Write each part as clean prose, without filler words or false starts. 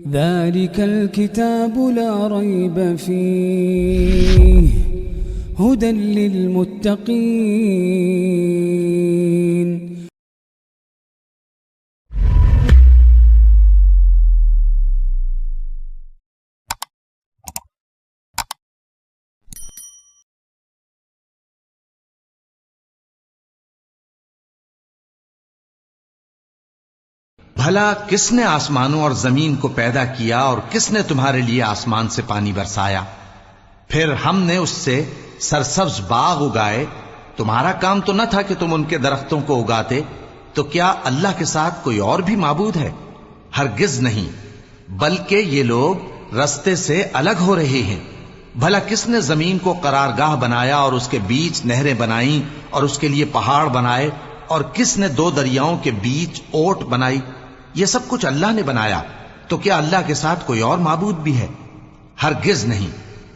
ذلك الكتاب لا ريب فيه هدى للمتقين. بھلا کس نے آسمانوں اور زمین کو پیدا کیا اور کس نے تمہارے لیے آسمان سے پانی برسایا؟ پھر ہم نے اس سے سرسبز باغ اگائے. تمہارا کام تو نہ تھا کہ تم ان کے درختوں کو اگاتے. تو کیا اللہ کے ساتھ کوئی اور بھی معبود ہے؟ ہرگز نہیں، بلکہ یہ لوگ رستے سے الگ ہو رہے ہیں. بھلا کس نے زمین کو قرارگاہ بنایا اور اس کے بیچ نہریں بنائیں اور اس کے لیے پہاڑ بنائے، اور کس نے دو دریاؤں کے بیچ اوٹ بنائی؟ یہ سب کچھ اللہ نے بنایا. تو کیا اللہ کے ساتھ کوئی اور معبود بھی ہے؟ ہرگز نہیں،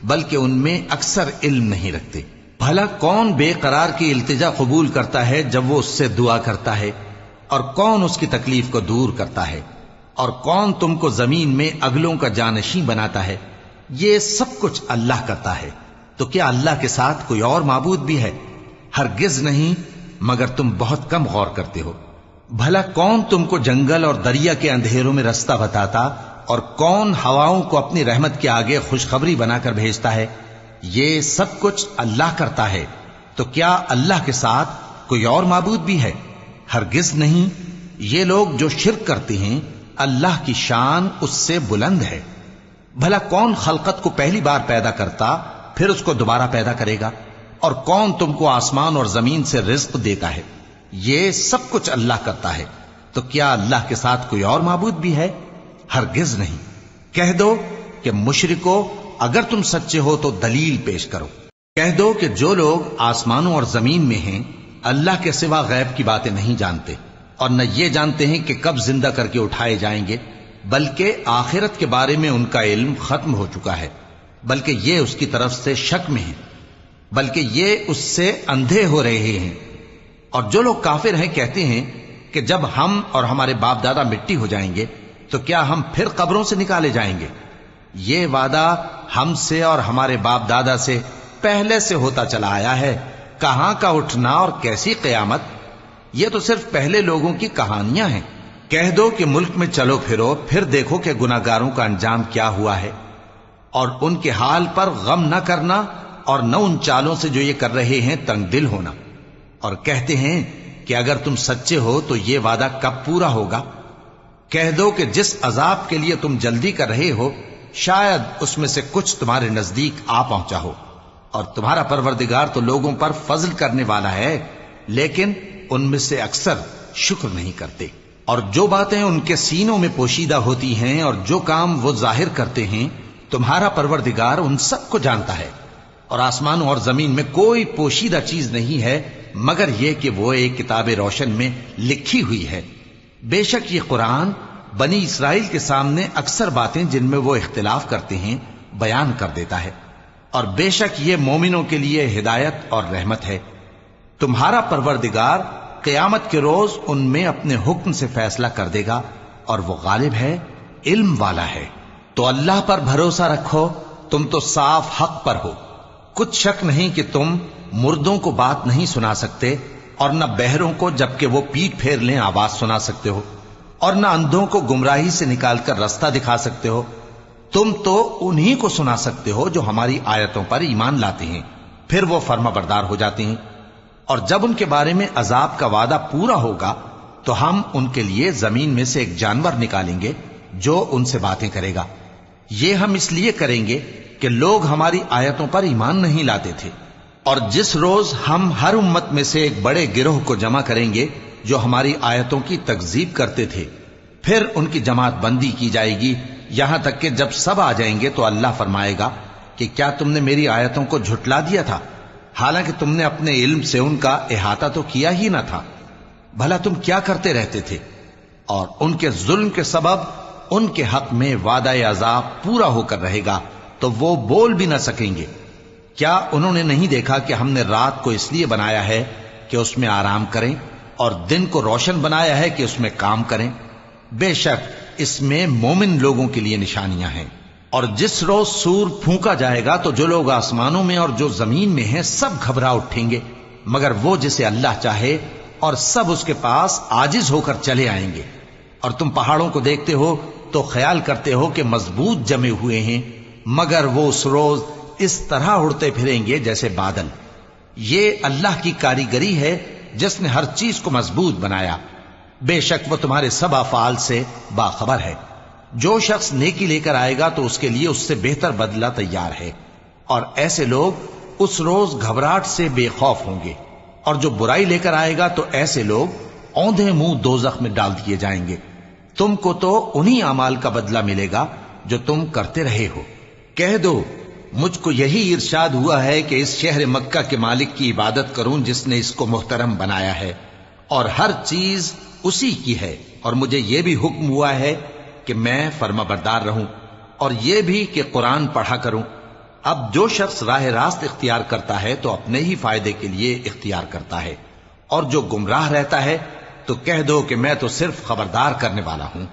بلکہ ان میں اکثر علم نہیں رکھتے. بھلا کون بے قرار کی التجا قبول کرتا ہے جب وہ اس سے دعا کرتا ہے؟ اور کون اس کی تکلیف کو دور کرتا ہے؟ اور کون تم کو زمین میں اگلوں کا جانشین بناتا ہے؟ یہ سب کچھ اللہ کرتا ہے. تو کیا اللہ کے ساتھ کوئی اور معبود بھی ہے؟ ہرگز نہیں، مگر تم بہت کم غور کرتے ہو. بھلا کون تم کو جنگل اور دریا کے اندھیروں میں رستہ بتاتا، اور کون ہواؤں کو اپنی رحمت کے آگے خوشخبری بنا کر بھیجتا ہے؟ یہ سب کچھ اللہ کرتا ہے. تو کیا اللہ کے ساتھ کوئی اور معبود بھی ہے؟ ہرگز نہیں. یہ لوگ جو شرک کرتے ہیں اللہ کی شان اس سے بلند ہے. بھلا کون خلقت کو پہلی بار پیدا کرتا پھر اس کو دوبارہ پیدا کرے گا؟ اور کون تم کو آسمان اور زمین سے رزق دیتا ہے؟ یہ سب کچھ اللہ کرتا ہے. تو کیا اللہ کے ساتھ کوئی اور معبود بھی ہے؟ ہرگز نہیں. کہہ دو کہ مشرکو، اگر تم سچے ہو تو دلیل پیش کرو. کہہ دو کہ جو لوگ آسمانوں اور زمین میں ہیں اللہ کے سوا غیب کی باتیں نہیں جانتے، اور نہ یہ جانتے ہیں کہ کب زندہ کر کے اٹھائے جائیں گے، بلکہ آخرت کے بارے میں ان کا علم ختم ہو چکا ہے، بلکہ یہ اس کی طرف سے شک میں ہیں، بلکہ یہ اس سے اندھے ہو رہے ہیں. اور جو لوگ کافر ہیں کہتے ہیں کہ جب ہم اور ہمارے باپ دادا مٹی ہو جائیں گے تو کیا ہم پھر قبروں سے نکالے جائیں گے؟ یہ وعدہ ہم سے اور ہمارے باپ دادا سے پہلے سے ہوتا چلا آیا ہے. کہاں کا اٹھنا اور کیسی قیامت؟ یہ تو صرف پہلے لوگوں کی کہانیاں ہیں. کہہ دو کہ ملک میں چلو پھرو، پھر دیکھو کہ گناہگاروں کا انجام کیا ہوا ہے، اور ان کے حال پر غم نہ کرنا، اور نہ ان چالوں سے جو یہ کر رہے ہیں تنگ دل ہونا. اور کہتے ہیں کہ اگر تم سچے ہو تو یہ وعدہ کب پورا ہوگا؟ کہہ دو کہ جس عذاب کے لیے تم جلدی کر رہے ہو شاید اس میں سے کچھ تمہارے نزدیک آ پہنچا ہو، اور تمہارا پروردگار تو لوگوں پر فضل کرنے والا ہے، لیکن ان میں سے اکثر شکر نہیں کرتے. اور جو باتیں ان کے سینوں میں پوشیدہ ہوتی ہیں اور جو کام وہ ظاہر کرتے ہیں تمہارا پروردگار ان سب کو جانتا ہے. اور آسمانوں اور زمین میں کوئی پوشیدہ چیز نہیں ہے مگر یہ کہ وہ ایک کتاب روشن میں لکھی ہوئی ہے. بے شک یہ قرآن بنی اسرائیل کے سامنے اکثر باتیں جن میں وہ اختلاف کرتے ہیں بیان کر دیتا ہے، اور بے شک یہ مومنوں کے لیے ہدایت اور رحمت ہے. تمہارا پروردگار قیامت کے روز ان میں اپنے حکم سے فیصلہ کر دے گا، اور وہ غالب ہے، علم والا ہے. تو اللہ پر بھروسہ رکھو، تم تو صاف حق پر ہو. کچھ شک نہیں کہ تم مردوں کو بات نہیں سنا سکتے، اور نہ بہروں کو جبکہ وہ پیٹ پھیر لیں آواز سنا سکتے ہو، اور نہ اندھوں کو گمراہی سے نکال کر رستہ دکھا سکتے ہو. تم تو انہی کو سنا سکتے ہو جو ہماری آیتوں پر ایمان لاتے ہیں، پھر وہ فرما بردار ہو جاتے ہیں. اور جب ان کے بارے میں عذاب کا وعدہ پورا ہوگا تو ہم ان کے لیے زمین میں سے ایک جانور نکالیں گے جو ان سے باتیں کرے گا. یہ ہم اس لیے کریں گے کہ لوگ ہماری آیتوں پر ایمان نہیں لاتے تھے. اور جس روز ہم ہر امت میں سے ایک بڑے گروہ کو جمع کریں گے جو ہماری آیتوں کی تکذیب کرتے تھے، پھر ان کی جماعت بندی کی جائے گی یہاں تک کہ جب سب آ جائیں گے تو اللہ فرمائے گا کہ کیا تم نے میری آیتوں کو جھٹلا دیا تھا، حالانکہ تم نے اپنے علم سے ان کا احاطہ تو کیا ہی نہ تھا. بھلا تم کیا کرتے رہتے تھے؟ اور ان کے ظلم کے سبب ان کے حق میں وعدہ عذاب پورا ہو کر رہے گا تو وہ بول بھی نہ سکیں گے. کیا انہوں نے نہیں دیکھا کہ ہم نے رات کو اس لیے بنایا ہے کہ اس میں آرام کریں اور دن کو روشن بنایا ہے کہ اس میں کام کریں؟ بے شک اس میں مومن لوگوں کے لیے نشانیاں ہیں۔ اور جس روز سور پھونکا جائے گا تو جو لوگ آسمانوں میں اور جو زمین میں ہیں سب گھبرا اٹھیں گے، مگر وہ جسے اللہ چاہے، اور سب اس کے پاس عاجز ہو کر چلے آئیں گے۔ اور تم پہاڑوں کو دیکھتے ہو تو خیال کرتے ہو کہ مضبوط جمے ہوئے ہیں، مگر وہ اس روز اس طرح اڑتے پھریں گے جیسے بادل۔ یہ اللہ کی کاریگری ہے جس نے ہر چیز کو مضبوط بنایا، بے شک وہ تمہارے سب افعال سے باخبر ہے۔ جو شخص نیکی لے کر آئے گا تو اس کے لیے اس سے بہتر بدلہ تیار ہے، اور ایسے لوگ اس روز گھبراہٹ سے بے خوف ہوں گے۔ اور جو برائی لے کر آئے گا تو ایسے لوگ اوندھے منہ دوزخ میں ڈال دیے جائیں گے۔ تم کو تو انہی اعمال کا بدلہ ملے گا جو تم کرتے رہے ہو۔ کہہ دو مجھ کو یہی ارشاد ہوا ہے کہ اس شہر مکہ کے مالک کی عبادت کروں جس نے اس کو محترم بنایا ہے، اور ہر چیز اسی کی ہے، اور مجھے یہ بھی حکم ہوا ہے کہ میں فرما بردار رہوں، اور یہ بھی کہ قرآن پڑھا کروں۔ اب جو شخص راہ راست اختیار کرتا ہے تو اپنے ہی فائدے کے لیے اختیار کرتا ہے، اور جو گمراہ رہتا ہے تو کہہ دو کہ میں تو صرف خبردار کرنے والا ہوں۔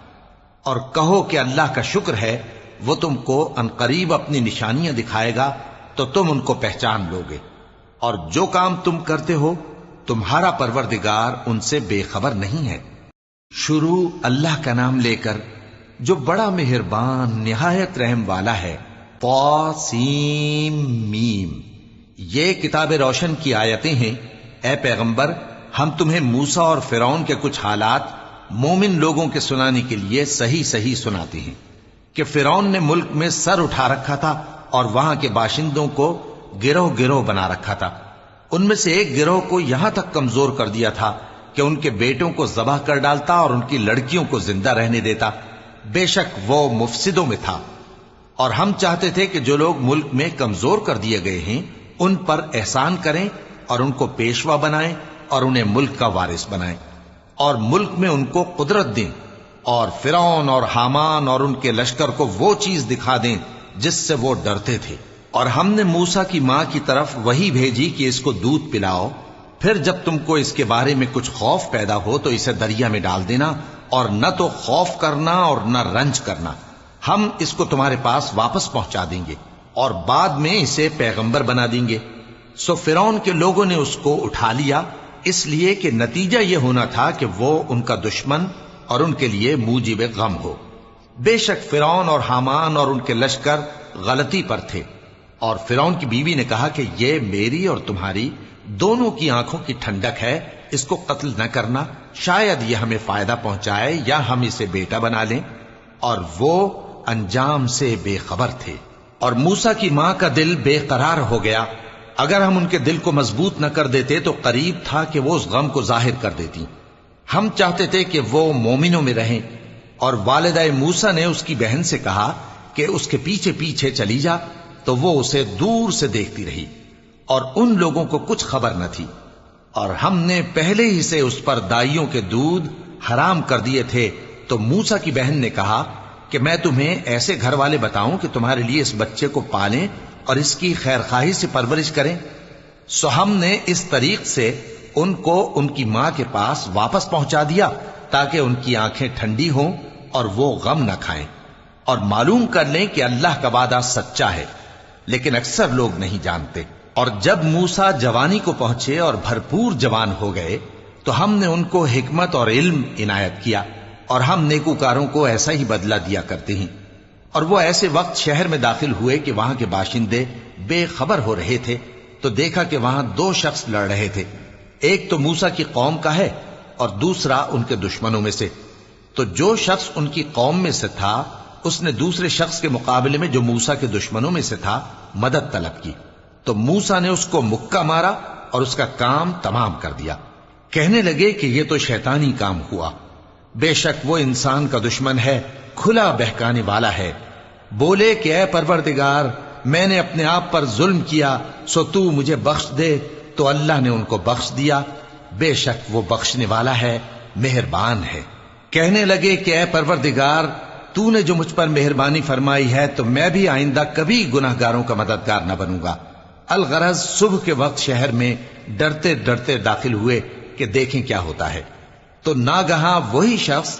اور کہو کہ اللہ کا شکر ہے وہ تم کو عنقریب اپنی نشانیاں دکھائے گا تو تم ان کو پہچان لو گے، اور جو کام تم کرتے ہو تمہارا پروردگار ان سے بے خبر نہیں ہے۔ شروع اللہ کا نام لے کر جو بڑا مہربان نہایت رحم والا ہے۔ طاسیم میم، یہ کتاب روشن کی آیتیں ہیں۔ اے پیغمبر، ہم تمہیں موسیٰ اور فرعون کے کچھ حالات مومن لوگوں کے سنانے کے لیے صحیح صحیح سناتے ہیں کہ فرعون نے ملک میں سر اٹھا رکھا تھا اور وہاں کے باشندوں کو گروہ گروہ بنا رکھا تھا۔ ان میں سے ایک گروہ کو یہاں تک کمزور کر دیا تھا کہ ان کے بیٹوں کو ذبح کر ڈالتا اور ان کی لڑکیوں کو زندہ رہنے دیتا۔ بے شک وہ مفسدوں میں تھا، اور ہم چاہتے تھے کہ جو لوگ ملک میں کمزور کر دیے گئے ہیں ان پر احسان کریں اور ان کو پیشوا بنائیں اور انہیں ملک کا وارث بنائیں، اور ملک میں ان کو قدرت دیں، اور فرعون اور حامان اور ان کے لشکر کو وہ چیز دکھا دیں جس سے وہ ڈرتے تھے۔ اور ہم نے موسیٰ کی ماں کی طرف وحی بھیجی کہ اس کو دودھ پلاؤ، پھر جب تم کو اس کے بارے میں کچھ خوف پیدا ہو تو اسے دریا میں ڈال دینا، اور نہ تو خوف کرنا اور نہ رنج کرنا، ہم اس کو تمہارے پاس واپس پہنچا دیں گے اور بعد میں اسے پیغمبر بنا دیں گے۔ سو فرعون کے لوگوں نے اس کو اٹھا لیا، اس لیے کہ نتیجہ یہ ہونا تھا کہ وہ ان کا دشمن اور ان کے لیے موجب غم ہو۔ بے شک فرعون اور حامان اور ان کے لشکر غلطی پر تھے، اور فرعون کی بیوی نے کہا کہ یہ میری اور تمہاری دونوں کی آنکھوں کی ٹھنڈک ہے، اس کو قتل نہ کرنا، شاید یہ ہمیں فائدہ پہنچائے یا ہم اسے بیٹا بنا لیں۔ اور وہ انجام سے بے خبر تھے۔ اور موسیٰ کی ماں کا دل بے قرار ہو گیا، اگر ہم ان کے دل کو مضبوط نہ کر دیتے تو قریب تھا کہ وہ اس غم کو ظاہر کر دیتی۔ ہم چاہتے تھے کہ وہ مومنوں میں رہیں، اور والدہ موسیٰ نے اس کی بہن سے کہا کہ اس کے پیچھے پیچھے چلی جا، تو وہ اسے دور سے دیکھتی رہی، اور ان لوگوں کو کچھ خبر نہ تھی۔ اور ہم نے پہلے ہی سے اس پر دائیوں کے دودھ حرام کر دیے تھے، تو موسیٰ کی بہن نے کہا کہ میں تمہیں ایسے گھر والے بتاؤں کہ تمہارے لیے اس بچے کو پالیں اور اس کی خیرخواہی سے پرورش کریں۔ سو ہم نے اس طریق سے ان کو ان کی ماں کے پاس واپس پہنچا دیا تاکہ ان کی آنکھیں ٹھنڈی ہوں اور وہ غم نہ کھائیں، اور معلوم کر لیں کہ اللہ کا وعدہ سچا ہے، لیکن اکثر لوگ نہیں جانتے۔ اور جب موسیٰ جوانی کو پہنچے اور بھرپور جوان ہو گئے تو ہم نے ان کو حکمت اور علم عنایت کیا، اور ہم نیکوکاروں کو ایسا ہی بدلہ دیا کرتے ہیں۔ اور وہ ایسے وقت شہر میں داخل ہوئے کہ وہاں کے باشندے بے خبر ہو رہے تھے، تو دیکھا کہ وہاں دو شخص لڑ رہے تھے، ایک تو موسیٰ کی قوم کا ہے اور دوسرا ان کے دشمنوں میں سے۔ تو جو شخص ان کی قوم میں سے تھا اس نے دوسرے شخص کے مقابلے میں جو موسیٰ کے دشمنوں میں سے تھا مدد طلب کی، تو موسیٰ نے اس کو مکہ مارا اور اس کا کام تمام کر دیا۔ کہنے لگے کہ یہ تو شیطانی کام ہوا، بے شک وہ انسان کا دشمن ہے، کھلا بہکانے والا ہے۔ بولے کہ اے پروردگار، میں نے اپنے آپ پر ظلم کیا، سو تو مجھے بخش دے، تو اللہ نے ان کو بخش دیا، بے شک وہ بخشنے والا ہے، مہربان ہے۔ کہنے لگے کہ اے پروردگار، تو نے جو مجھ پر مہربانی فرمائی ہے تو میں بھی آئندہ کبھی گناہ گاروں کا مددگار نہ بنوں گا۔ الغرض صبح کے وقت شہر میں ڈرتے ڈرتے داخل ہوئے کہ دیکھیں کیا ہوتا ہے، تو ناگہاں وہی شخص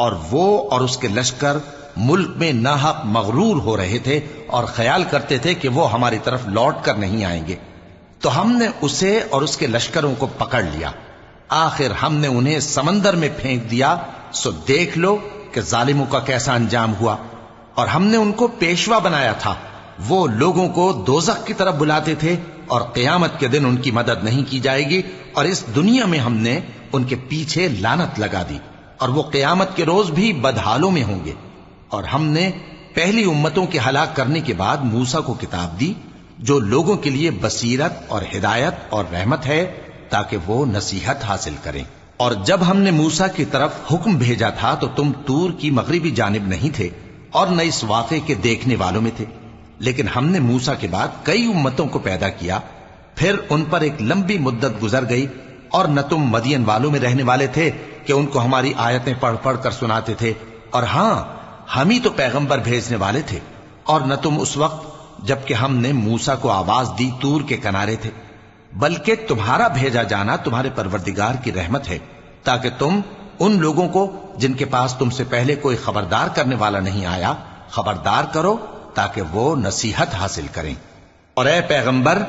اور وہ اور اس کے لشکر ملک میں ناحق مغرور ہو رہے تھے اور خیال کرتے تھے کہ وہ ہماری طرف لوٹ کر نہیں آئیں گے، تو ہم نے اسے اور اس کے لشکروں کو پکڑ لیا، آخر ہم نے انہیں سمندر میں پھینک دیا، سو دیکھ لو کہ ظالموں کا کیسا انجام ہوا۔ اور ہم نے ان کو پیشوا بنایا تھا، وہ لوگوں کو دوزخ کی طرف بلاتے تھے، اور قیامت کے دن ان کی مدد نہیں کی جائے گی، اور اس دنیا میں ہم نے ان کے پیچھے لعنت لگا دی، اور وہ قیامت کے روز بھی بدحالوں میں ہوں گے۔ اور ہم نے پہلی امتوں کے ہلاک کرنے کے بعد موسیٰ کو کتاب دی جو لوگوں کے لیے بصیرت اور ہدایت اور رحمت ہے، تاکہ وہ نصیحت حاصل کریں۔ اور جب ہم نے موسیٰ کی طرف حکم بھیجا تھا تو تم طور کی مغربی جانب نہیں تھے اور نہ اس واقعے کے دیکھنے والوں میں تھے، لیکن ہم نے موسیٰ کے بعد کئی امتوں کو پیدا کیا، پھر ان پر ایک لمبی مدت گزر گئی، اور نہ تم مدین والوں میں رہنے والے تھے کہ ان کو ہماری آیتیں پڑھ پڑھ کر سناتے تھے، اور ہاں ہم ہی تو پیغمبر بھیجنے والے تھے، اور نہ تم اس وقت جبکہ ہم نے موسیٰ کو آواز دی طور کے کنارے تھے، بلکہ تمہارا بھیجا جانا تمہارے پروردگار کی رحمت ہے، تاکہ تم ان لوگوں کو جن کے پاس تم سے پہلے کوئی خبردار کرنے والا نہیں آیا خبردار کرو، تاکہ وہ نصیحت حاصل کریں۔ اور اے پیغمبر،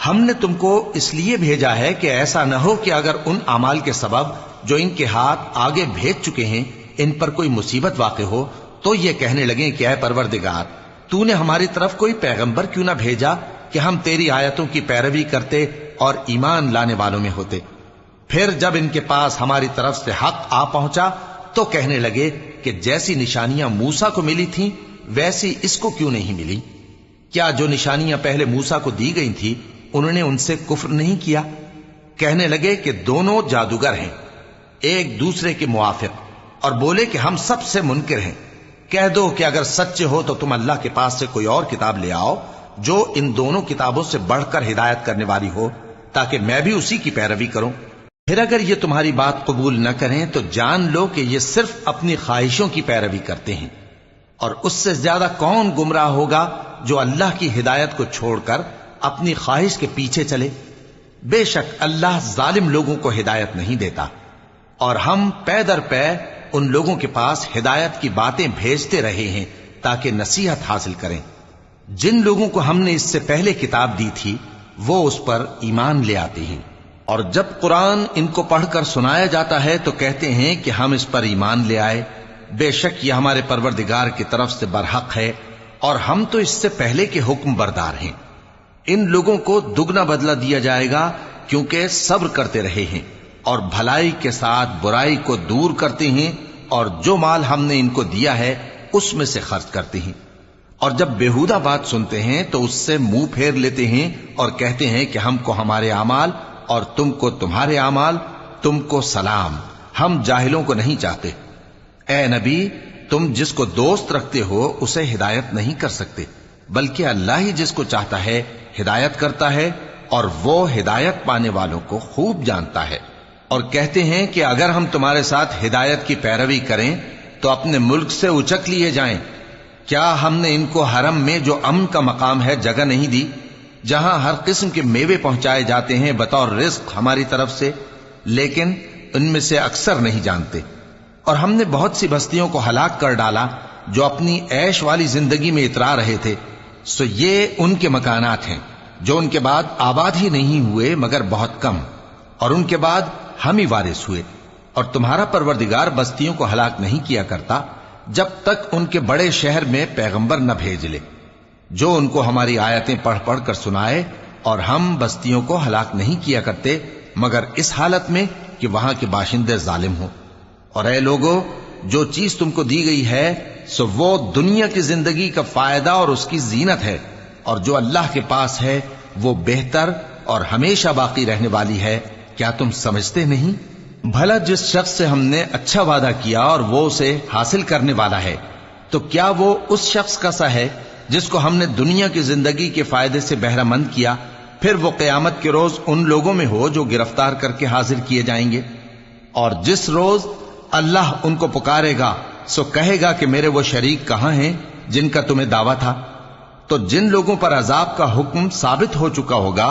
ہم نے تم کو اس لیے بھیجا ہے کہ ایسا نہ ہو کہ اگر ان اعمال کے سبب جو ان کے ہاتھ آگے بھیج چکے ہیں ان پر کوئی مصیبت واقع ہو تو یہ کہنے لگیں کہ اے پروردگار، تو نے ہماری طرف کوئی پیغمبر کیوں نہ بھیجا کہ ہم تیری آیتوں کی پیروی کرتے اور ایمان لانے والوں میں ہوتے۔ پھر جب ان کے پاس ہماری طرف سے حق آ پہنچا تو کہنے لگے کہ جیسی نشانیاں موسیٰ کو ملی تھیں ویسی اس کو کیوں نہیں ملی؟ کیا جو نشانیاں پہلے موسیٰ کو دی گئی تھی انہوں نے ان سے کفر نہیں کیا؟ کہنے لگے کہ دونوں جادوگر ہیں، ایک دوسرے کے موافق، اور بولے کہ ہم سب سے منکر ہیں۔ کہہ دو کہ اگر سچے ہو تو تم اللہ کے پاس سے کوئی اور کتاب لے آؤ جو ان دونوں کتابوں سے بڑھ کر ہدایت کرنے والی ہو، تاکہ میں بھی اسی کی پیروی کروں۔ پھر اگر یہ تمہاری بات قبول نہ کریں تو جان لو کہ یہ صرف اپنی خواہشوں کی پیروی کرتے ہیں، اور اس سے زیادہ کون گمراہ ہوگا جو اللہ کی ہدایت کو چھوڑ کر اپنی خواہش کے پیچھے چلے۔ بے شک اللہ ظالم لوگوں کو ہدایت نہیں دیتا، اور ہم پے در پے ان لوگوں کے پاس ہدایت کی باتیں بھیجتے رہے ہیں تاکہ نصیحت حاصل کریں۔ جن لوگوں کو ہم نے اس سے پہلے کتاب دی تھی وہ اس پر ایمان لے آتے ہیں، اور جب قرآن ان کو پڑھ کر سنایا جاتا ہے تو کہتے ہیں کہ ہم اس پر ایمان لے آئے، بے شک یہ ہمارے پروردگار کی طرف سے برحق ہے، اور ہم تو اس سے پہلے کے حکم بردار ہیں۔ ان لوگوں کو دگنا بدلہ دیا جائے گا کیونکہ صبر کرتے رہے ہیں اور بھلائی کے ساتھ برائی کو دور کرتے ہیں، اور جو مال ہم نے ان کو دیا ہے اس میں سے خرچ کرتے ہیں، اور جب بےہودہ بات سنتے ہیں تو اس سے منہ پھیر لیتے ہیں اور کہتے ہیں کہ ہم کو ہمارے اعمال اور تم کو تمہارے اعمال، تم کو سلام، ہم جاہلوں کو نہیں چاہتے۔ اے نبی، تم جس کو دوست رکھتے ہو اسے ہدایت نہیں کر سکتے، بلکہ اللہ ہی جس کو چاہتا ہے ہدایت کرتا ہے، اور وہ ہدایت پانے والوں کو خوب جانتا ہے۔ اور کہتے ہیں کہ اگر ہم تمہارے ساتھ ہدایت کی پیروی کریں تو اپنے ملک سے اچک لیے جائیں۔ کیا ہم نے ان کو حرم میں جو امن کا مقام ہے جگہ نہیں دی، جہاں ہر قسم کے میوے پہنچائے جاتے ہیں بطور رزق ہماری طرف سے؟ لیکن ان میں سے اکثر نہیں جانتے۔ اور ہم نے بہت سی بستیوں کو ہلاک کر ڈالا جو اپنی عیش والی زندگی میں اترا رہے تھے، سو یہ ان کے مکانات ہیں جو ان کے بعد آباد ہی نہیں ہوئے مگر بہت کم، اور ان کے بعد ہم ہی وارث ہوئے۔ اور تمہارا پروردگار بستیوں کو ہلاک نہیں کیا کرتا جب تک ان کے بڑے شہر میں پیغمبر نہ بھیج لے جو ان کو ہماری آیتیں پڑھ پڑھ کر سنائے، اور ہم بستیوں کو ہلاک نہیں کیا کرتے مگر اس حالت میں کہ وہاں کے باشندے ظالم ہوں۔ اور اے لوگو، جو چیز تم کو دی گئی ہے سو وہ دنیا کی زندگی کا فائدہ اور اس کی زینت ہے، اور جو اللہ کے پاس ہے وہ بہتر اور ہمیشہ باقی رہنے والی ہے۔ کیا تم سمجھتے نہیں؟ بھلا جس شخص سے ہم نے اچھا وعدہ کیا اور وہ اسے حاصل کرنے والا ہے، تو کیا وہ اس شخص کا سا ہے جس کو ہم نے دنیا کی زندگی کے فائدے سے بہرہ مند کیا، پھر وہ قیامت کے روز ان لوگوں میں ہو جو گرفتار کر کے حاضر کیے جائیں گے؟ اور جس روز اللہ ان کو پکارے گا سو کہے گا کہ میرے وہ شریک کہاں ہیں جن کا تمہیں دعویٰ تھا؟ تو جن لوگوں پر عذاب کا حکم ثابت ہو چکا ہوگا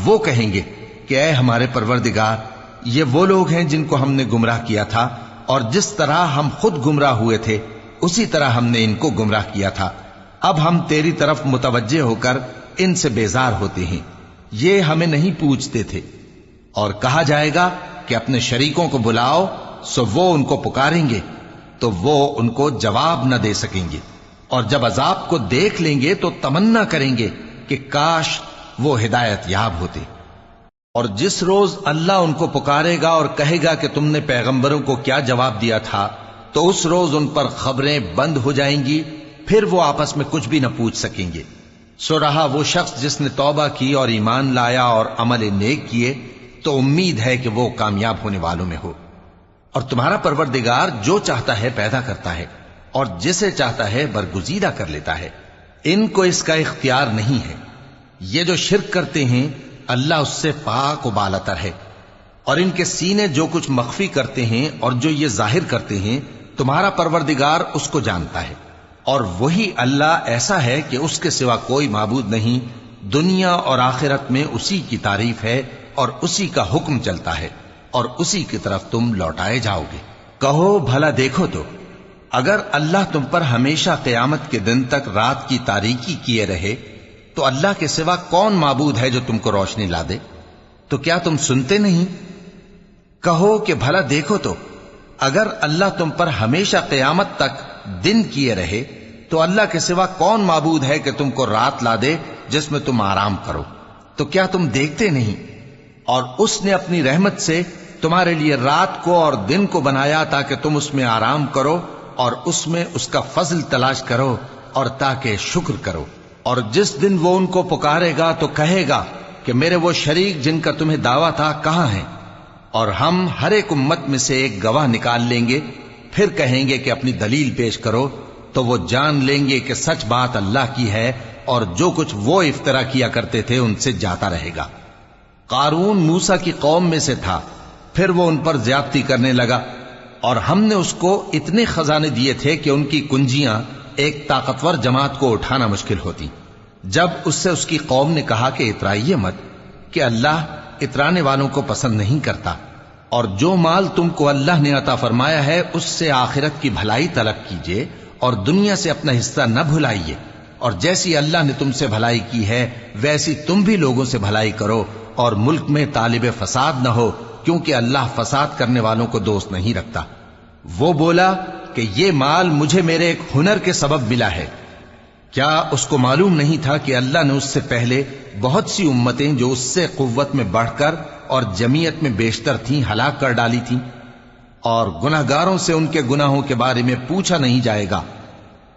وہ کہیں گے کہ اے ہمارے پروردگار، یہ وہ لوگ ہیں جن کو ہم نے گمراہ کیا تھا، اور جس طرح ہم خود گمراہ ہوئے تھے اسی طرح ہم نے ان کو گمراہ کیا تھا۔ اب ہم تیری طرف متوجہ ہو کر ان سے بیزار ہوتے ہیں، یہ ہمیں نہیں پوچھتے تھے۔ اور کہا جائے گا کہ اپنے شریکوں کو بلاؤ، سو وہ ان کو پکاریں گے تو وہ ان کو جواب نہ دے سکیں گے، اور جب عذاب کو دیکھ لیں گے تو تمنا کریں گے کہ کاش وہ ہدایت یاب ہوتے۔ اور جس روز اللہ ان کو پکارے گا اور کہے گا کہ تم نے پیغمبروں کو کیا جواب دیا تھا، تو اس روز ان پر خبریں بند ہو جائیں گی، پھر وہ آپس میں کچھ بھی نہ پوچھ سکیں گے۔ سو رہا وہ شخص جس نے توبہ کی اور ایمان لایا اور عمل نیک کیے، تو امید ہے کہ وہ کامیاب ہونے والوں میں ہو۔ اور تمہارا پروردگار جو چاہتا ہے پیدا کرتا ہے اور جسے چاہتا ہے برگزیدہ کر لیتا ہے، ان کو اس کا اختیار نہیں ہے۔ یہ جو شرک کرتے ہیں اللہ اس سے پاک و بالاتر ہے، اور ان کے سینے جو کچھ مخفی کرتے ہیں اور جو یہ ظاہر کرتے ہیں تمہارا پروردگار اس کو جانتا ہے۔ اور وہی اللہ ایسا ہے کہ اس کے سوا کوئی معبود نہیں، دنیا اور آخرت میں اسی کی تعریف ہے اور اسی کا حکم چلتا ہے، اور اسی کی طرف تم لوٹائے جاؤ گے۔ کہو بھلا دیکھو تو اگر اللہ تم پر ہمیشہ قیامت کے دن تک رات کی تاریکی کیے رہے تو اللہ کے سوا کون معبود ہے جو تم کو روشنی لا دے؟ تو کیا تم سنتے نہیں؟ کہو کہ بھلا دیکھو تو اگر اللہ تم پر ہمیشہ قیامت تک دن کیے رہے تو اللہ کے سوا کون معبود ہے کہ تم کو رات لا دے جس میں تم آرام کرو؟ تو کیا تم دیکھتے نہیں؟ اور اس نے اپنی رحمت سے تمہارے لیے رات کو اور دن کو بنایا تاکہ تم اس میں آرام کرو اور اس میں اس کا فضل تلاش کرو اور تاکہ شکر کرو۔ اور جس دن وہ ان کو پکارے گا تو کہے گا کہ میرے وہ شریک جن کا تمہیں دعویٰ تھا کہاں ہیں؟ اور ہم ہر ایک امت میں سے ایک گواہ نکال لیں گے، پھر کہیں گے کہ اپنی دلیل پیش کرو، تو وہ جان لیں گے کہ سچ بات اللہ کی ہے اور جو کچھ وہ افترا کیا کرتے تھے ان سے جاتا رہے گا۔ قارون موسیٰ کی قوم میں سے تھا، پھر وہ ان پر زیادتی کرنے لگا، اور ہم نے اس کو اتنے خزانے دیے تھے کہ ان کی کنجیاں ایک طاقتور جماعت کو اٹھانا مشکل ہوتی۔ جب اس سے اس کی قوم نے کہا کہ اترائیے مت، کہ اللہ اترانے والوں کو پسند نہیں کرتا، اور جو مال تم کو اللہ نے عطا فرمایا ہے اس سے آخرت کی بھلائی طلب کیجیے اور دنیا سے اپنا حصہ نہ بھلائیے، اور جیسی اللہ نے تم سے بھلائی کی ہے ویسی تم بھی لوگوں سے بھلائی کرو، اور ملک میں طالب فساد نہ ہو، کیونکہ اللہ فساد کرنے والوں کو دوست نہیں رکھتا۔ وہ بولا کہ یہ مال مجھے میرے ایک ہنر کے سبب ملا ہے۔ کیا اس کو معلوم نہیں تھا کہ اللہ نے اس سے پہلے بہت سی امتیں جو اس سے قوت میں بڑھ کر اور جمعیت میں بیشتر تھیں ہلاک کر ڈالی تھیں، اور گناہگاروں سے ان کے گناہوں کے بارے میں پوچھا نہیں جائے گا؟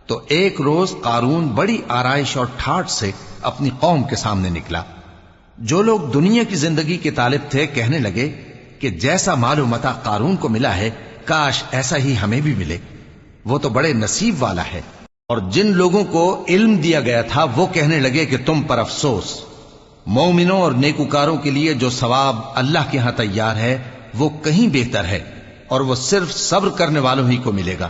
تو ایک روز قارون بڑی آرائش اور ٹھاٹھ سے اپنی قوم کے سامنے نکلا۔ جو لوگ دنیا کی زندگی کے طالب تھے کہنے لگے کہ جیسا مال و متاع قارون کو ملا ہے کاش ایسا ہی ہمیں بھی ملے، وہ تو بڑے نصیب والا ہے۔ اور جن لوگوں کو علم دیا گیا تھا وہ کہنے لگے کہ تم پر افسوس، مومنوں اور نیکوکاروں کے لیے جو ثواب اللہ کے ہاں تیار ہے وہ کہیں بہتر ہے، اور وہ صرف صبر کرنے والوں ہی کو ملے گا۔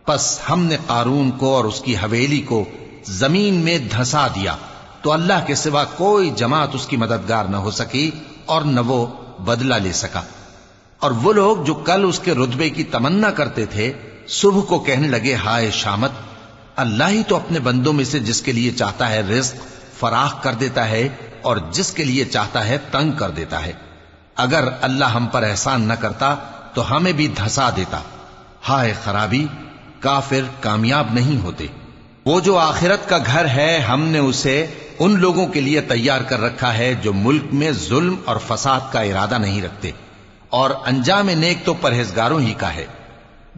پس ہم نے قارون کو اور اس کی حویلی کو زمین میں دھسا دیا، تو اللہ کے سوا کوئی جماعت اس کی مددگار نہ ہو سکی اور نہ وہ بدلہ لے سکا۔ اور وہ لوگ جو کل اس کے رتبے کی تمنا کرتے تھے صبح کو کہنے لگے ہائے شامت، اللہ ہی تو اپنے بندوں میں سے جس کے لیے چاہتا ہے رزق فراخ کر دیتا ہے اور جس کے لیے چاہتا ہے تنگ کر دیتا ہے۔ اگر اللہ ہم پر احسان نہ کرتا تو ہمیں بھی دھسا دیتا۔ ہائے خرابی، کافر کامیاب نہیں ہوتے۔ وہ جو آخرت کا گھر ہے ہم نے اسے ان لوگوں کے لیے تیار کر رکھا ہے جو ملک میں ظلم اور فساد کا ارادہ نہیں رکھتے، اور انجام نیک تو پرہیزگاروں ہی کا ہے۔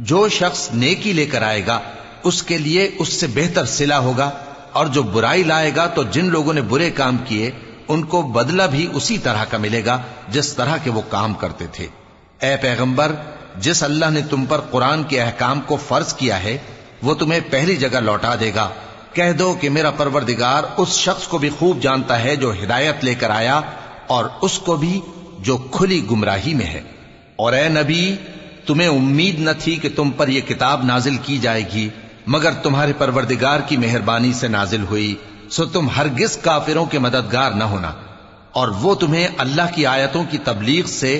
جو شخص نیکی لے کر آئے گا اس کے لیے اس سے بہتر صلہ ہوگا، اور جو برائی لائے گا تو جن لوگوں نے برے کام کیے ان کو بدلہ بھی اسی طرح کا ملے گا جس طرح کے وہ کام کرتے تھے۔ اے پیغمبر، جس اللہ نے تم پر قرآن کے احکام کو فرض کیا ہے وہ تمہیں پہلی جگہ لوٹا دے گا۔ کہہ دو کہ میرا پروردگار اس شخص کو بھی خوب جانتا ہے جو ہدایت لے کر آیا اور اس کو بھی جو کھلی گمراہی میں ہے۔ اور اے نبی، تمہیں امید نہ تھی کہ تم پر یہ کتاب نازل کی جائے گی مگر تمہارے پروردگار کی مہربانی سے نازل ہوئی، سو تم ہرگز کافروں کے مددگار نہ ہونا، اور وہ تمہیں اللہ کی آیتوں کی تبلیغ سے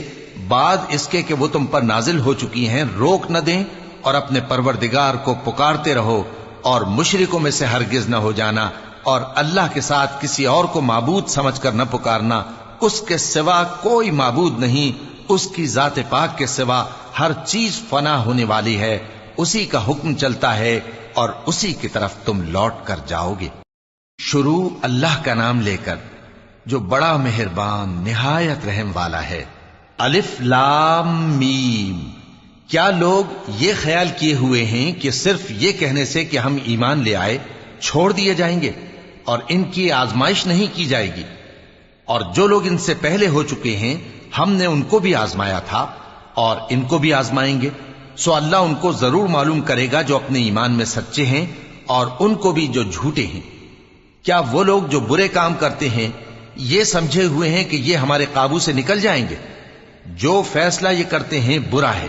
بعد اس کے کہ وہ تم پر نازل ہو چکی ہیں روک نہ دیں، اور اپنے پروردگار کو پکارتے رہو، اور مشرکوں میں سے ہرگز نہ ہو جانا، اور اللہ کے ساتھ کسی اور کو معبود سمجھ کر نہ پکارنا، اس کے سوا کوئی معبود نہیں، اس کی ذات پاک کے سوا ہر چیز فنا ہونے والی ہے، اسی کا حکم چلتا ہے اور اسی کی طرف تم لوٹ کر جاؤ گے۔ شروع اللہ کا نام لے کر جو بڑا مہربان نہایت رحم والا ہے۔ الف لام میم۔ کیا لوگ یہ خیال کیے ہوئے ہیں کہ صرف یہ کہنے سے کہ ہم ایمان لے آئے چھوڑ دیے جائیں گے اور ان کی آزمائش نہیں کی جائے گی؟ اور جو لوگ ان سے پہلے ہو چکے ہیں ہم نے ان کو بھی آزمایا تھا اور ان کو بھی آزمائیں گے، سو اللہ ان کو ضرور معلوم کرے گا جو اپنے ایمان میں سچے ہیں اور ان کو بھی جو جھوٹے ہیں۔ کیا وہ لوگ جو برے کام کرتے ہیں یہ سمجھے ہوئے ہیں کہ یہ ہمارے قابو سے نکل جائیں گے؟ جو فیصلہ یہ کرتے ہیں برا ہے۔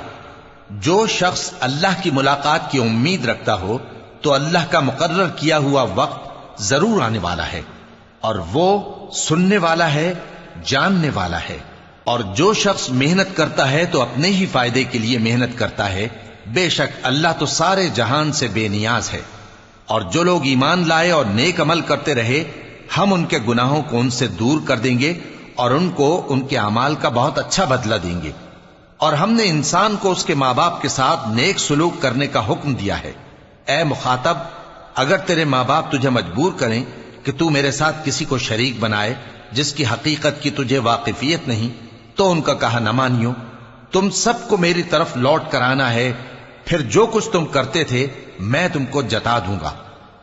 جو شخص اللہ کی ملاقات کی امید رکھتا ہو تو اللہ کا مقرر کیا ہوا وقت ضرور آنے والا ہے، اور وہ سننے والا ہے، جاننے والا ہے۔ اور جو شخص محنت کرتا ہے تو اپنے ہی فائدے کے لیے محنت کرتا ہے، بے شک اللہ تو سارے جہان سے بے نیاز ہے۔ اور جو لوگ ایمان لائے اور نیک عمل کرتے رہے ہم ان کے گناہوں کو ان سے دور کر دیں گے اور ان کو ان کے اعمال کا بہت اچھا بدلہ دیں گے۔ اور ہم نے انسان کو اس کے ماں باپ کے ساتھ نیک سلوک کرنے کا حکم دیا ہے۔ اے مخاطب، اگر تیرے ماں باپ تجھے مجبور کریں کہ تو میرے ساتھ کسی کو شریک بنائے جس کی حقیقت کی تجھے واقفیت نہیں تو ان کا کہا نہ مانیو۔ تم سب کو میری طرف لوٹ کر آنا ہے، پھر جو کچھ تم کرتے تھے میں تم کو جتا دوں گا۔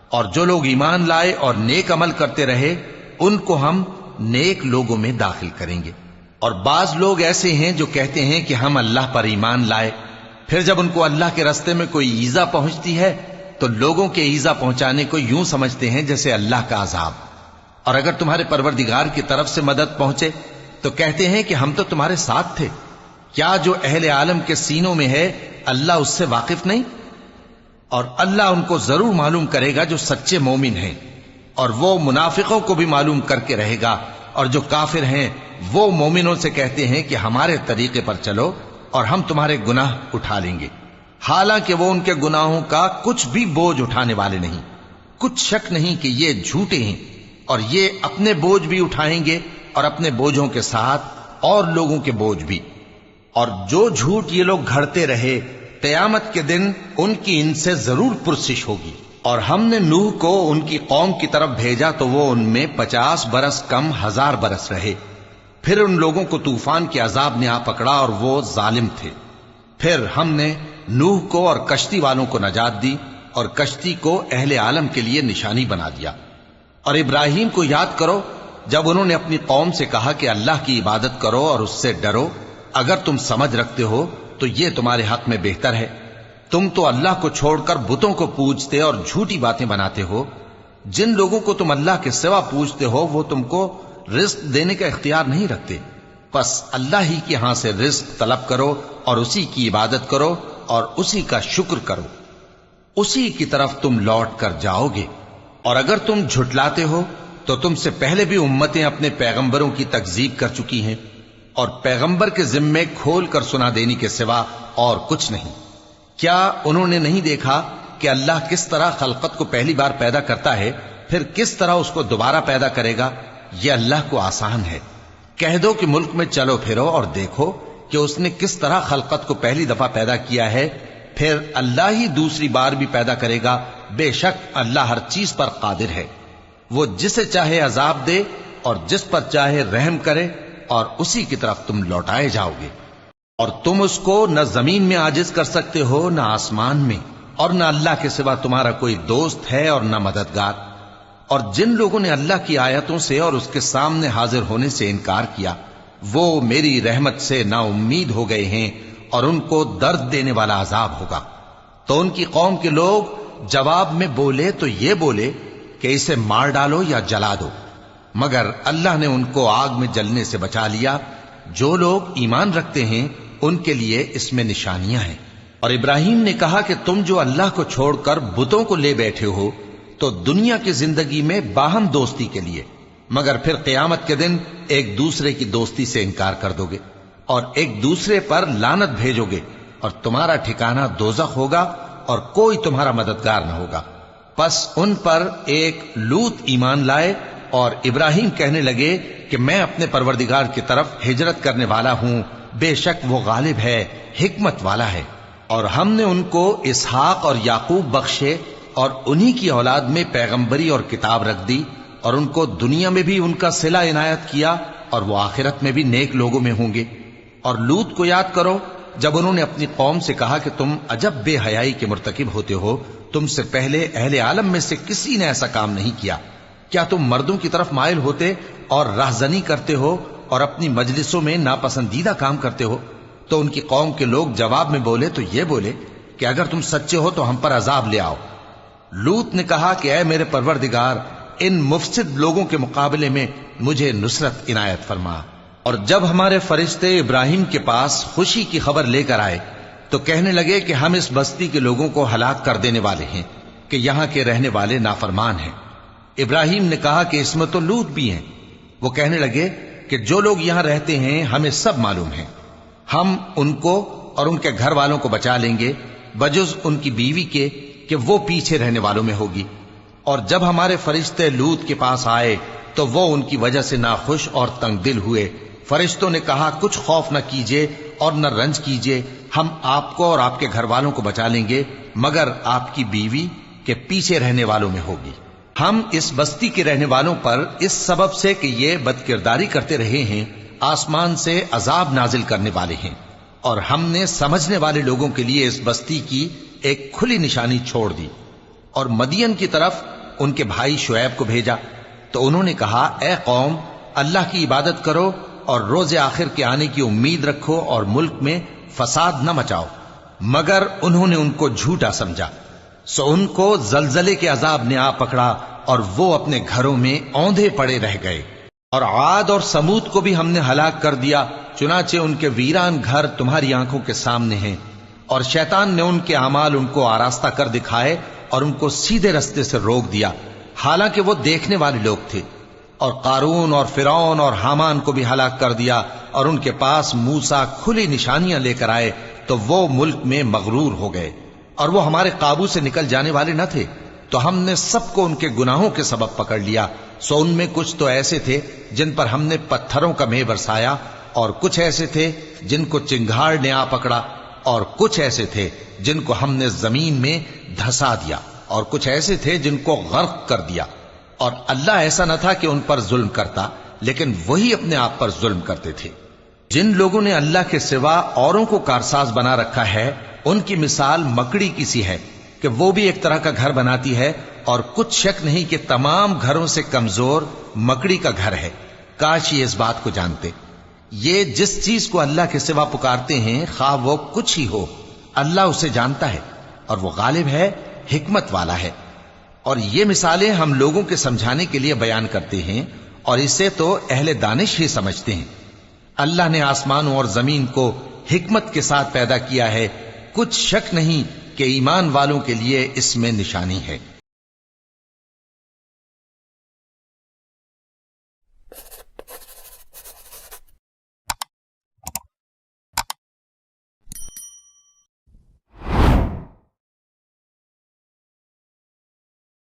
اور جو لوگ ایمان لائے اور نیک عمل کرتے رہے ان کو ہم نیک لوگوں میں داخل کریں گے۔ اور بعض لوگ ایسے ہیں جو کہتے ہیں کہ ہم اللہ پر ایمان لائے، پھر جب ان کو اللہ کے راستے میں کوئی ایذا پہنچتی ہے تو لوگوں کے ایذا پہنچانے کو یوں سمجھتے ہیں جیسے اللہ کا عذاب۔ اور اگر تمہارے پروردگار کی طرف سے مدد پہنچے تو کہتے ہیں کہ ہم تو تمہارے ساتھ تھے۔ کیا جو اہل عالم کے سینوں میں ہے اللہ اس سے واقف نہیں؟ اور اللہ ان کو ضرور معلوم کرے گا جو سچے مومن ہیں، اور وہ منافقوں کو بھی معلوم کر کے رہے گا۔ اور جو کافر ہیں وہ مومنوں سے کہتے ہیں کہ ہمارے طریقے پر چلو اور ہم تمہارے گناہ اٹھا لیں گے، حالانکہ وہ ان کے گناہوں کا کچھ بھی بوجھ اٹھانے والے نہیں۔ کچھ شک نہیں کہ یہ جھوٹے ہیں، اور یہ اپنے بوجھ بھی اٹھائیں گے اور اپنے بوجھوں کے ساتھ اور لوگوں کے بوجھ بھی۔ اور جو جھوٹ یہ لوگ گھڑتے رہے قیامت کے دن ان کی ان سے ضرور پرسش ہوگی۔ اور ہم نے نوح کو ان کی قوم کی طرف بھیجا تو وہ ان میں 50 برس کم 1000 برس رہے، پھر ان لوگوں کو طوفان کے عذاب نے آ پکڑا اور وہ ظالم تھے۔ پھر ہم نے نوح کو اور کشتی والوں کو نجات دی اور کشتی کو اہل عالم کے لیے نشانی بنا دیا۔ اور ابراہیم کو یاد کرو جب انہوں نے اپنی قوم سے کہا کہ اللہ کی عبادت کرو اور اس سے ڈرو، اگر تم سمجھ رکھتے ہو تو یہ تمہارے حق میں بہتر ہے۔ تم تو اللہ کو چھوڑ کر بتوں کو پوجتے اور جھوٹی باتیں بناتے ہو۔ جن لوگوں کو تم اللہ کے سوا پوجتے ہو وہ تم کو رزق دینے کا اختیار نہیں رکھتے، پس اللہ ہی کے ہاں سے رزق طلب کرو اور اسی کی عبادت کرو اور اسی کا شکر کرو، اسی کی طرف تم لوٹ کر جاؤ گے۔ اور اگر تم جھٹلاتے ہو تو تم سے پہلے بھی امتیں اپنے پیغمبروں کی تکذیب کر چکی ہیں، اور پیغمبر کے ذمے کھول کر سنا دینے کے سوا اور کچھ نہیں۔ کیا انہوں نے نہیں دیکھا کہ اللہ کس طرح خلقت کو پہلی بار پیدا کرتا ہے پھر کس طرح اس کو دوبارہ پیدا کرے گا؟ یہ اللہ کو آسان ہے۔ کہہ دو کہ ملک میں چلو پھرو اور دیکھو کہ اس نے کس طرح خلقت کو پہلی دفعہ پیدا کیا ہے، پھر اللہ ہی دوسری بار بھی پیدا کرے گا۔ بے شک اللہ ہر چیز پر قادر ہے۔ وہ جسے چاہے عذاب دے اور جس پر چاہے رحم کرے، اور اسی کی طرف تم لوٹائے جاؤ گے۔ اور تم اس کو نہ زمین میں عاجز کر سکتے ہو نہ آسمان میں، اور نہ اللہ کے سوا تمہارا کوئی دوست ہے اور نہ مددگار۔ اور جن لوگوں نے اللہ کی آیتوں سے اور اس کے سامنے حاضر ہونے سے انکار کیا وہ میری رحمت سے نا امید ہو گئے ہیں، اور ان کو درد دینے والا عذاب ہوگا۔ تو ان کی قوم کے لوگ جواب میں بولے تو یہ بولے کہ اسے مار ڈالو یا جلا دو، مگر اللہ نے ان کو آگ میں جلنے سے بچا لیا۔ جو لوگ ایمان رکھتے ہیں ان کے لیے اس میں نشانیاں ہیں۔ اور ابراہیم نے کہا کہ تم جو اللہ کو چھوڑ کر بتوں کو لے بیٹھے ہو تو دنیا کی زندگی میں باہم دوستی کے لیے، مگر پھر قیامت کے دن ایک دوسرے کی دوستی سے انکار کر دو گے۔ اور ایک دوسرے پر لعنت بھیجو گے اور تمہارا ٹھکانہ دوزخ ہوگا اور کوئی تمہارا مددگار نہ ہوگا۔ پس ان پر ایک لوط ایمان لائے اور ابراہیم کہنے لگے کہ میں اپنے پروردگار کی طرف ہجرت کرنے والا ہوں، بے شک وہ غالب ہے، حکمت والا ہے۔ اور ہم نے ان کو اسحاق اور یعقوب بخشے اور انہی کی اولاد میں پیغمبری اور کتاب رکھ دی، اور ان کو دنیا میں بھی ان کا صلہ عنایت کیا اور وہ آخرت میں بھی نیک لوگوں میں ہوں گے۔ اور لوط کو یاد کرو جب انہوں نے اپنی قوم سے کہا کہ تم عجب بے حیائی کے مرتکب ہوتے ہو، تم سے پہلے اہل عالم میں سے کسی نے ایسا کام نہیں کیا۔ کیا تم مردوں کی طرف مائل ہوتے اور رہزنی کرتے ہو اور اپنی مجلسوں میں ناپسندیدہ کام کرتے ہو؟ تو ان کی قوم کے لوگ جواب میں بولے تو یہ بولے کہ اگر تم سچے ہو تو ہم پر عذاب لے آؤ۔ لوط نے کہا کہ اے میرے پروردگار، ان مفسد لوگوں کے مقابلے میں مجھے نصرت عنایت فرما۔ اور جب ہمارے فرشتے ابراہیم کے پاس خوشی کی خبر لے کر آئے تو کہنے لگے کہ ہم اس بستی کے لوگوں کو ہلاک کر دینے والے ہیں کہ یہاں کے رہنے والے نافرمان ہیں۔ ابراہیم نے کہا کہ اس میں تو لوط بھی ہیں۔ وہ کہنے لگے کہ جو لوگ یہاں رہتے ہیں ہمیں سب معلوم ہیں، ہم ان کو اور ان کے گھر والوں کو بچا لیں گے بجز ان کی بیوی کے کہ وہ پیچھے رہنے والوں میں ہوگی۔ اور جب ہمارے فرشتے لوط کے پاس آئے تو وہ ان کی وجہ سے ناخوش اور تنگ دل ہوئے۔ فرشتوں نے کہا کچھ خوف نہ کیجیے اور نہ رنج کیجیے، ہم آپ کو اور آپ کے گھر والوں کو بچا لیں گے مگر آپ کی بیوی کے پیچھے رہنے والوں میں ہوگی۔ ہم اس بستی کے رہنے والوں پر اس سبب سے کہ یہ بدکرداری کرتے رہے ہیں آسمان سے عذاب نازل کرنے والے ہیں، اور ہم نے سمجھنے والے لوگوں کے لیے اس بستی کی ایک کھلی نشانی چھوڑ دی۔ اور مدین کی طرف ان کے بھائی شعیب کو بھیجا تو انہوں نے کہا اے قوم، اللہ کی عبادت کرو اور روز آخر کے آنے کی امید رکھو اور ملک میں فساد نہ مچاؤ، مگر انہوں نے ان کو جھوٹا سمجھا، سو ان کو زلزلے کے عذاب نے آ پکڑا اور وہ اپنے گھروں میں اوندھے پڑے رہ گئے۔ اور عاد اور سمود کو بھی ہم نے ہلاک کر دیا، چنانچہ ان کے ویران گھر تمہاری آنکھوں کے سامنے ہیں، اور شیطان نے ان کے اعمال ان کو آراستہ کر دکھائے اور ان کو سیدھے رستے سے روک دیا، حالانکہ وہ دیکھنے والے لوگ تھے۔ اور قارون اور فرعون اور حامان کو بھی ہلاک کر دیا، اور ان کے پاس موسیٰ کھلی نشانیاں لے کر آئے تو وہ ملک میں مغرور ہو گئے، اور وہ ہمارے قابو سے نکل جانے والے نہ تھے، تو ہم نے سب کو ان کے گناہوں کے سبب پکڑ لیا۔ سو ان میں کچھ تو ایسے تھے جن پر ہم نے پتھروں کا مے برسایا، اور کچھ ایسے تھے جن کو چنگھاڑ نے آ پکڑا، اور کچھ ایسے تھے جن کو ہم نے زمین میں دھسا دیا، اور کچھ ایسے تھے جن کو غرق کر دیا۔ اور اللہ ایسا نہ تھا کہ ان پر ظلم کرتا، لیکن وہی اپنے آپ پر ظلم کرتے تھے۔ جن لوگوں نے اللہ کے سوا اوروں کو کارساز بنا رکھا ہے، ان کی مثال مکڑی کی سی ہے کہ وہ بھی ایک طرح کا گھر بناتی ہے، اور کچھ شک نہیں کہ تمام گھروں سے کمزور مکڑی کا گھر ہے۔ کاش یہ اس بات کو جانتے۔ یہ جس چیز کو اللہ کے سوا پکارتے ہیں خواہ وہ کچھ ہی ہو، اللہ اسے جانتا ہے اور وہ غالب ہے، حکمت والا ہے۔ اور یہ مثالیں ہم لوگوں کے سمجھانے کے لیے بیان کرتے ہیں، اور اسے تو اہل دانش ہی سمجھتے ہیں۔ اللہ نے آسمانوں اور زمین کو حکمت کے ساتھ پیدا کیا ہے، کچھ شک نہیں کہ ایمان والوں کے لیے اس میں نشانی ہے۔